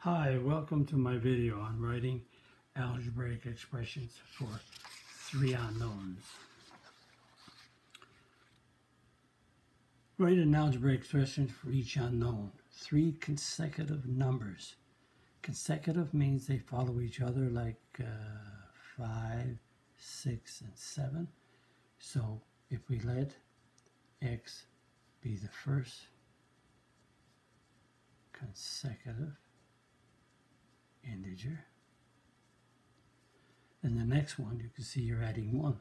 Hi, welcome to my video on writing algebraic expressions for three unknowns. Write an algebraic expression for each unknown. Three consecutive numbers. Consecutive means they follow each other like 5, 6, and 7. So if we let x be the first consecutive integer, and the next one you can see you're adding 1.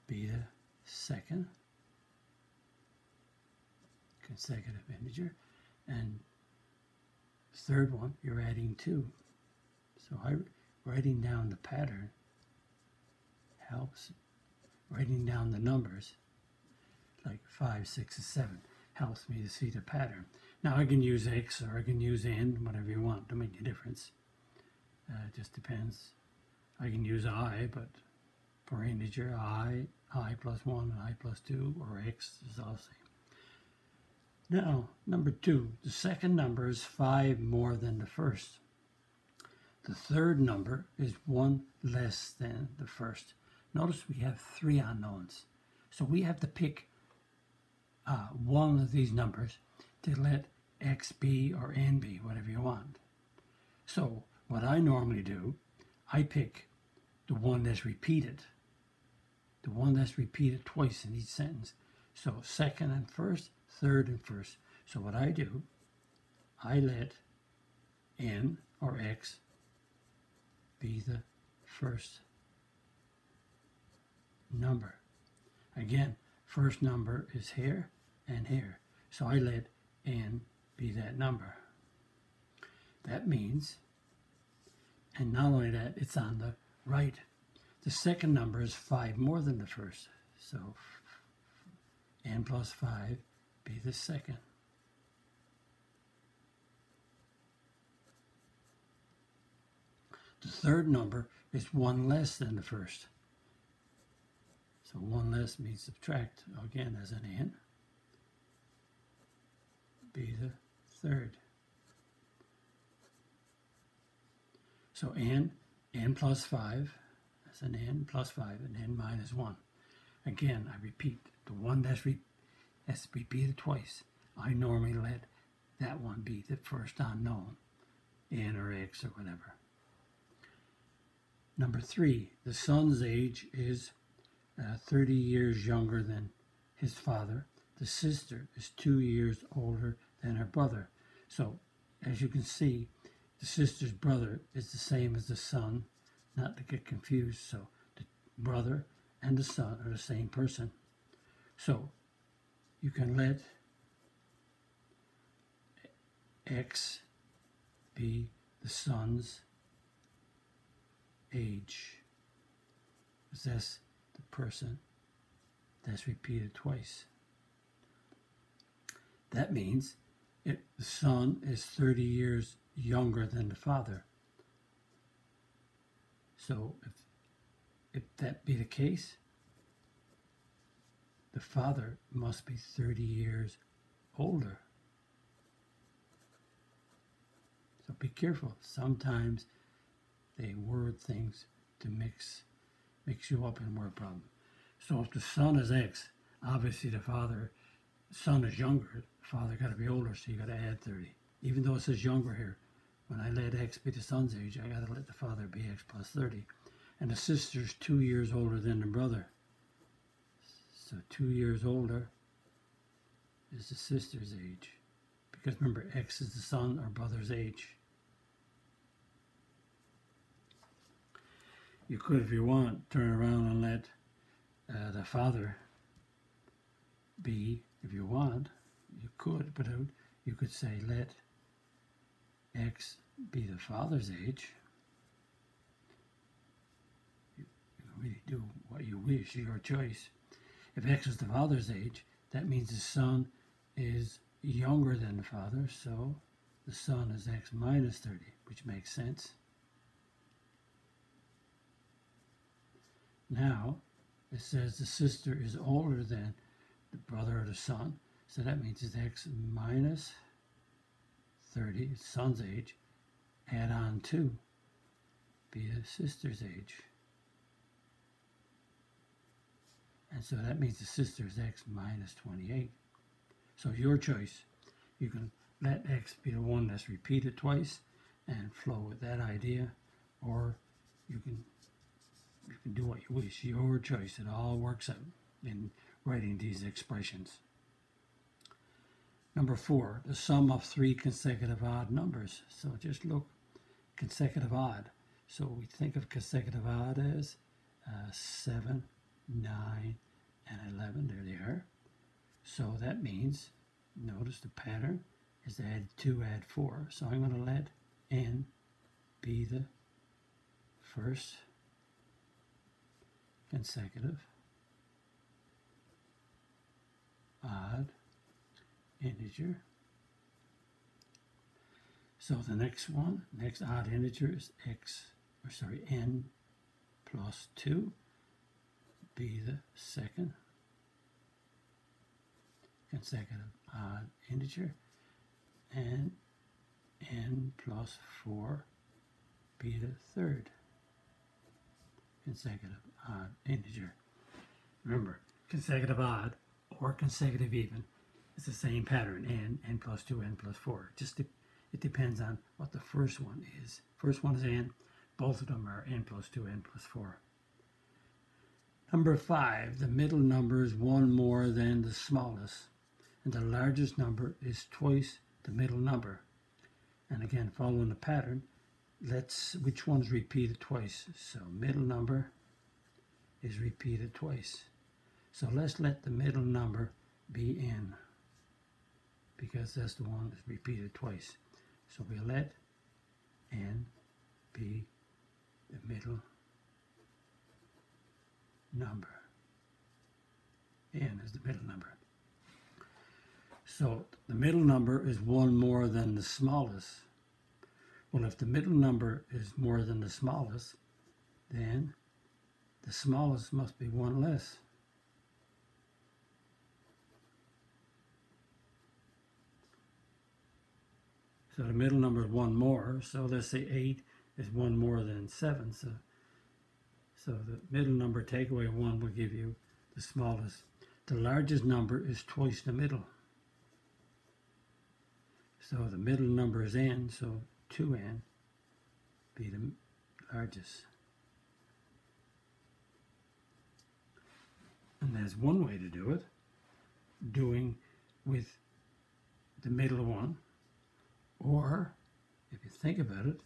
Be the second consecutive integer, and third one you're adding 2. So writing down the pattern helps. Writing down the numbers like 5, 6, and 7 helps me to see the pattern. Now I can use x or I can use n, whatever you want, to make a difference. It just depends. I can use I, but for integer, I plus 1, and I plus 2, or x is all the same. Now, number 2, the second number is 5 more than the first. The third number is 1 less than the first. Notice we have 3 unknowns. So we have to pick one of these numbers to let x be or n be, whatever you want. So what I normally do, I pick the one that's repeated. The one that's repeated twice in each sentence. So second and first, third and first. So what I do, I let n or x be the first number. Again, first number is here and here. So I let n be that number. That means, and not only that, it's on the right. The second number is 5 more than the first. So n plus 5 be the second. The third number is 1 less than the first. So 1 less means subtract, again as an n, be the third. So n plus 5, that's an n plus 5, and n minus 1. Again, I repeat, the one that's repeated twice, I normally let that one be the first unknown, n or x or whatever. Number 3, the son's age is 30 years younger than his father. The sister is 2 years older than her brother. So, as you can see, the sister's brother is the same as the son, not to get confused. So, the brother and the son are the same person. So, you can let x be the son's age, because that's the person that's repeated twice. That means the son is 30 years younger than the father. So if that be the case, the father must be 30 years older. So be careful. Sometimes they word things to mix you up in word problem. So if the son is x, obviously the son is younger, the father got to be older, so you got to add 30. Even though it says younger here, when I let x be the son's age, I got to let the father be x plus 30. And the sister's 2 years older than the brother. So 2 years older is the sister's age. Because remember, x is the son or brother's age. You could, if you want, turn around and let the father be, if you want, you could, but you could say let x be the father's age. You can really do what you wish, your choice. If x is the father's age, that means the son is younger than the father, so the son is x minus 30, which makes sense. Now, it says the sister is older than the brother or the son, So that means it's x minus 30, son's age, add on 2, be a sister's age. And so that means the sister is x minus 28. So your choice. You can let x be the one that's repeated twice and flow with that idea, or you can do what you wish. Your choice. It all works out in writing these expressions. Number 4, the sum of 3 consecutive odd numbers. So just look, consecutive odd. So we think of consecutive odd as 7, 9, and 11. There they are. So that means, notice the pattern is add 2, add 4. So I'm going to let n be the first consecutive odd integer. So the next odd integer is n plus 2, be the second consecutive odd integer, and n plus 4 be the third consecutive odd integer. Remember, consecutive odd or consecutive even, it's the same pattern, n plus 2, n plus 4. It depends on what the first one is. First one is n, both of them are n plus 2, n plus 4. Number 5, the middle number is one more than the smallest, and the largest number is twice the middle number. And again, following the pattern, which one's repeated twice? So middle number is repeated twice. So let's let the middle number be n, because that's the one that's repeated twice. So we'll let n be the middle number. N is the middle number. So the middle number is one more than the smallest. Well, if the middle number is more than the smallest, then the smallest must be one less. So the middle number is one more. So let's say 8 is one more than 7. So the middle number, take away 1, will give you the smallest. The largest number is twice the middle. So the middle number is n, so 2n be the largest. And there's one way to do it, doing with the middle one. Or, if you think about it,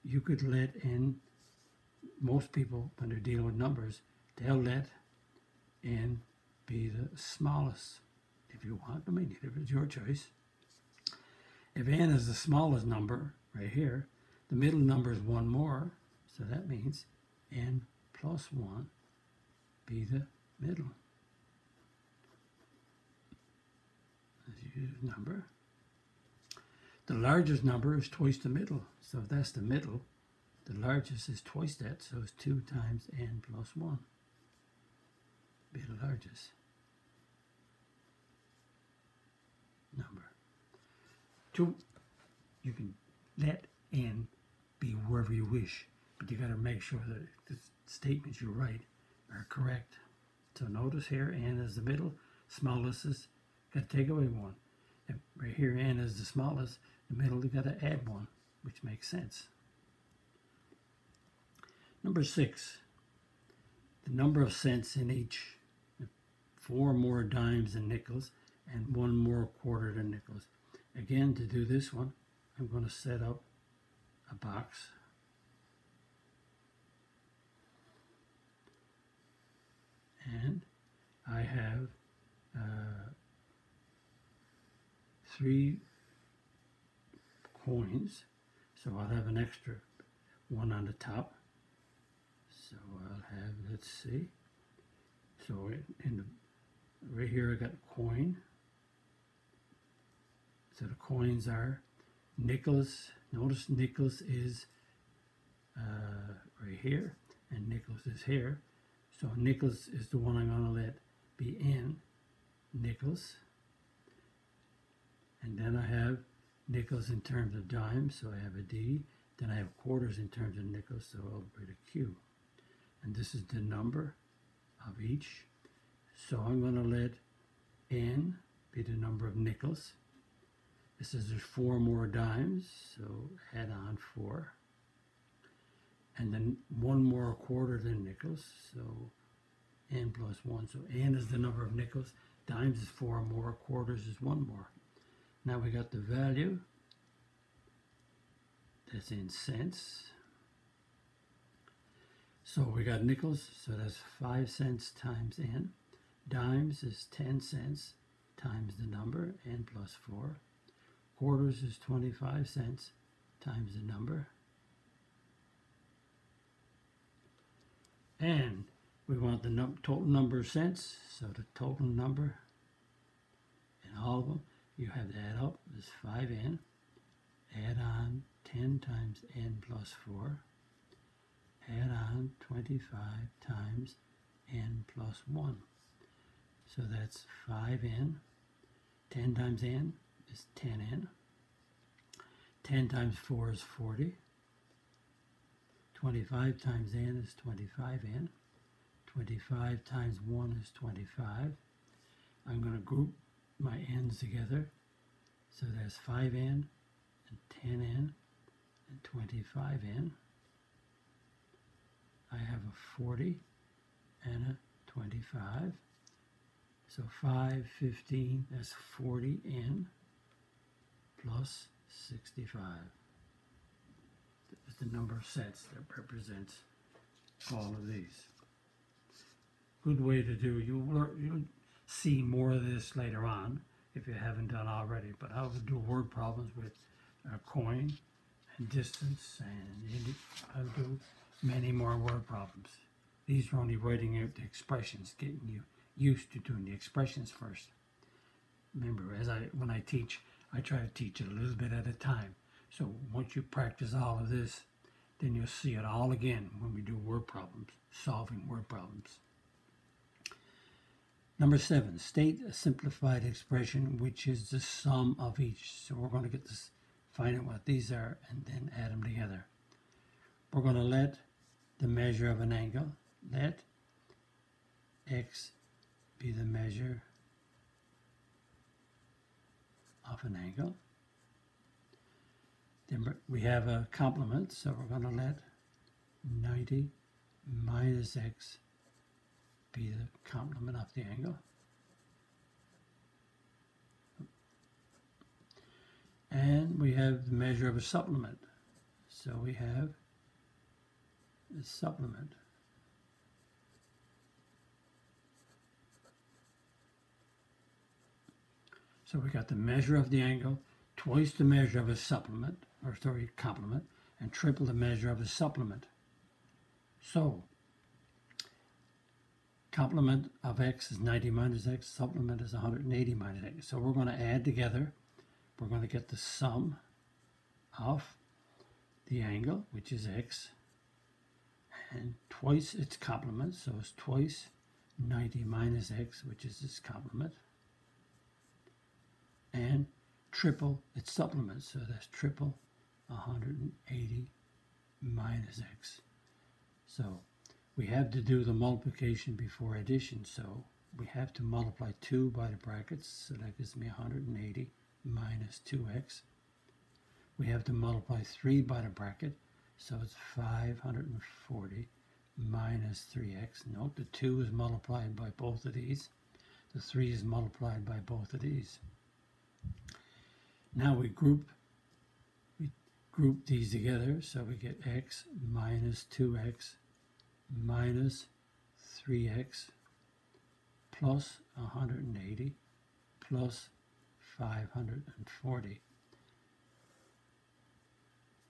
you could let n, most people, when they're dealing with numbers, they'll let n be the smallest. If you want, I mean, it's your choice. If n is the smallest number, right here, the middle number is one more, so that means n plus 1 be the middle. Let's use number. The largest number is twice the middle, so if that's the middle, the largest is twice that, so it's 2 times n plus 1 be the largest number. You can let n be wherever you wish, but you got to make sure that the statements you write are correct. So notice here, n is the middle, smallest is, got to take away 1. If right here n is the smallest, the middle you got to add 1, which makes sense. Number 6, the number of cents in each. 4 more dimes and nickels, and 1 more quarter than nickels. Again, to do this one, I'm going to set up a box. And I have 3 coins, so I'll have an extra one on the top. So I'll have, let's see, so right here I got a coin. So the coins are nickels. Notice nickels is right here, and nickels is here. So nickels is the one I'm going to let be n, nickels. And then I have nickels in terms of dimes, so I have a D. Then I have quarters in terms of nickels, so I'll write a Q. And this is the number of each. So I'm going to let N be the number of nickels. It says there's 4 more dimes, so add on 4. And then 1 more quarter than nickels, so N plus 1. So N is the number of nickels, dimes is 4 more, quarters is 1 more. Now we got the value that's in cents. So we got nickels, so that's 5 cents times N. Dimes is 10 cents times the number, N plus 4. Quarters is 25 cents times the number. And we want the total number of cents, so the total number in all of them, you have to add up, is 5N. Add on 10 times N plus 4. Add on 25 times N plus 1. So that's 5N. 10 times N is 10N. 10 times 4 is 40. 25 times N is 25N. 25 times 1 is 25. I'm going to group my N's together. So there's 5N and 10N and 25N. I have a 40 and a 25. So 5, 15, that's 40N plus 65. That's the number of sets that represents all of these. Good way to do, you'll see more of this later on if you haven't done already, but I will do word problems with coin and distance, and I'll do many more word problems. These are only writing out the expressions, getting you used to doing the expressions first. Remember, when I teach, I try to teach it a little bit at a time. So once you practice all of this, then you'll see it all again when we do word problems, solving word problems. Number 7, state a simplified expression which is the sum of each. So we're going to get this, find out what these are, and then add them together. We're going to let the measure of an angle, let x be the measure of an angle. Then we have a complement, so we're going to let 90 minus x be the complement of the angle. And we have the measure of a supplement. So we have a supplement. So we got the measure of the angle, twice the measure of a supplement, or sorry, complement, and triple the measure of a supplement. So complement of x is 90 minus x, supplement is 180 minus x. So we're going to add together, we're going to get the sum of the angle, which is x, and twice its complement, so it's twice 90 minus x, which is its complement, and triple its supplement, so that's triple 180 minus x. So we have to do the multiplication before addition, so we have to multiply 2 by the brackets, so that gives me 180 minus 2x. We have to multiply 3 by the bracket, so it's 540 minus 3x. Note the 2 is multiplied by both of these. The 3 is multiplied by both of these. Now we group these together, so we get x minus 2x minus 3x plus 180 plus 540.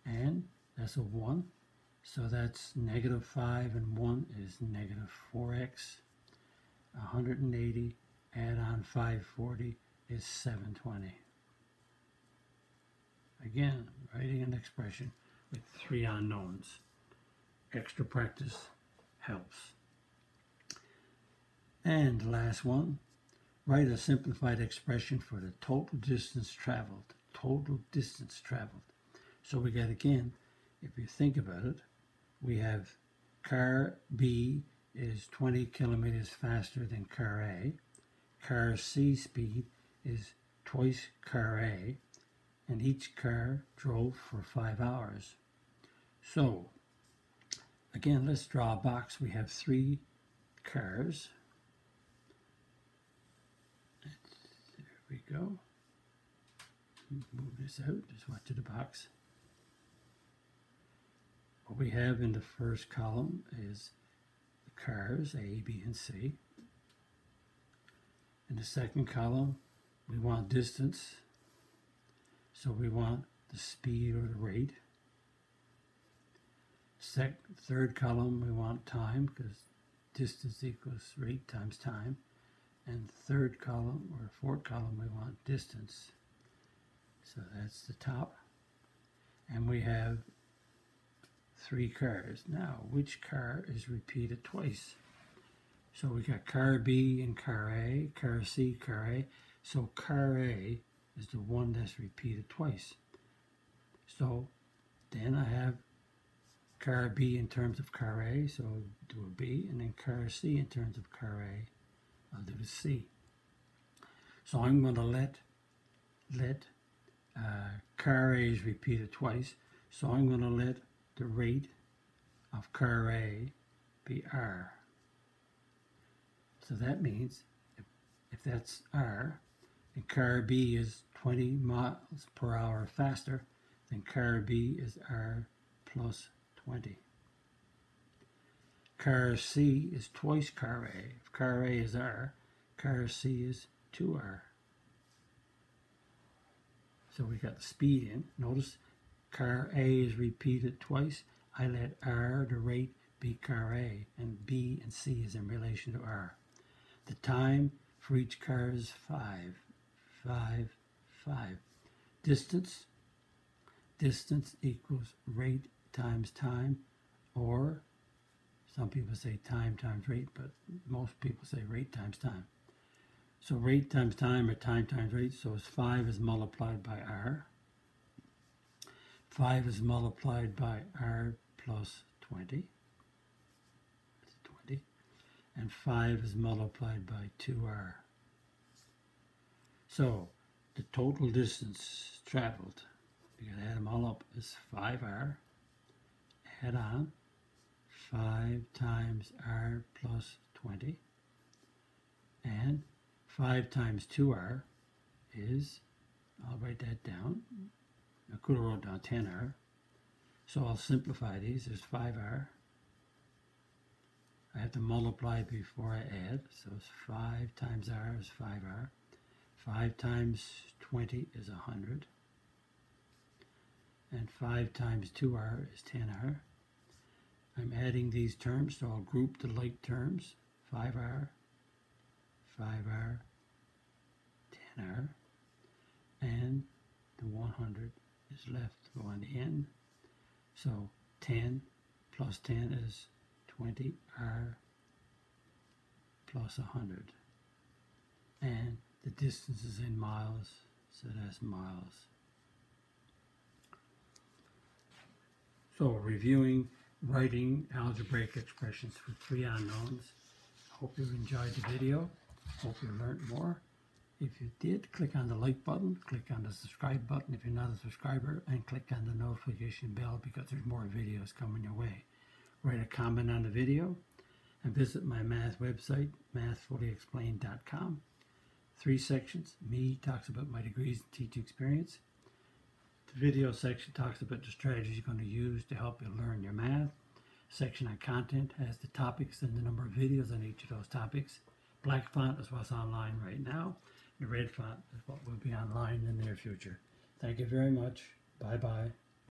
And that's a 1. So that's negative 5 and 1 is negative 4x. 180 add on 540 is 720. Again, writing an expression with 3 unknowns. Extra practice helps. And the last one, write a simplified expression for the total distance traveled. Total distance traveled. So we got, again, if you think about it, we have car B is 20 kilometers faster than car A. Car C speed is twice car A, and each car drove for 5 hours. So, again, let's draw a box. We have 3 cars. There we go. Move this out, just watch the box. What we have in the first column is the cars, A, B, and C. In the second column, we want distance. So we want the speed or the rate. Third column, we want time, because distance equals rate times time. And third column, or fourth column, we want distance. So that's the top. And we have 3 cars. Now, which car is repeated twice? So we got car B and car A, car C, car A. So car A is the one that's repeated twice. So then I have car B in terms of car A, so I'll do a B, and then car C in terms of car A, I'll do a C. So I'm going to let car A is repeated twice, so I'm going to let the rate of car A be R. So that means if that's R, and car B is 20 miles per hour faster, then car B is R plus 20. Car C is twice car A. If car A is R, car C is 2R. So we got the speed in. Notice car A is repeated twice. I let R, the rate, be car A, and B and C is in relation to R. The time for each car is 5, 5, 5. Distance equals rate times time, or some people say time times rate, but most people say rate times time. So rate times time, or time times rate, so it's 5 is multiplied by R. 5 is multiplied by R plus 20. That's 20. And 5 is multiplied by 2R. So the total distance traveled, you gotta add them all up, is 5R. Add on 5 times R plus 20. And 5 times 2R is, I'll write that down. I could have wrote down 10R. So I'll simplify these. There's 5R. I have to multiply before I add. So it's 5 times R is 5R. 5 times 20 is 100. And 5 times 2R is 10R. I'm adding these terms, so I'll group the like terms. 5R, 5R, 10R, and the 100 is left to go on the end. So 10 plus 10 is 20R plus 100. And the distance is in miles, so that's miles. So reviewing, writing algebraic expressions for 3 unknowns. Hope you enjoyed the video. Hope you learned more. If you did, click on the like button, click on the subscribe button if you're not a subscriber, and click on the notification bell because there's more videos coming your way. Write a comment on the video and visit my math website, mathfullyexplained.com. 3 sections. Me talks about my degrees and teaching experience. The video section talks about the strategies you're going to use to help you learn your math. Section on content has the topics and the number of videos on each of those topics. Black font is what's online right now. The red font is what will be online in the near future. Thank you very much. Bye-bye.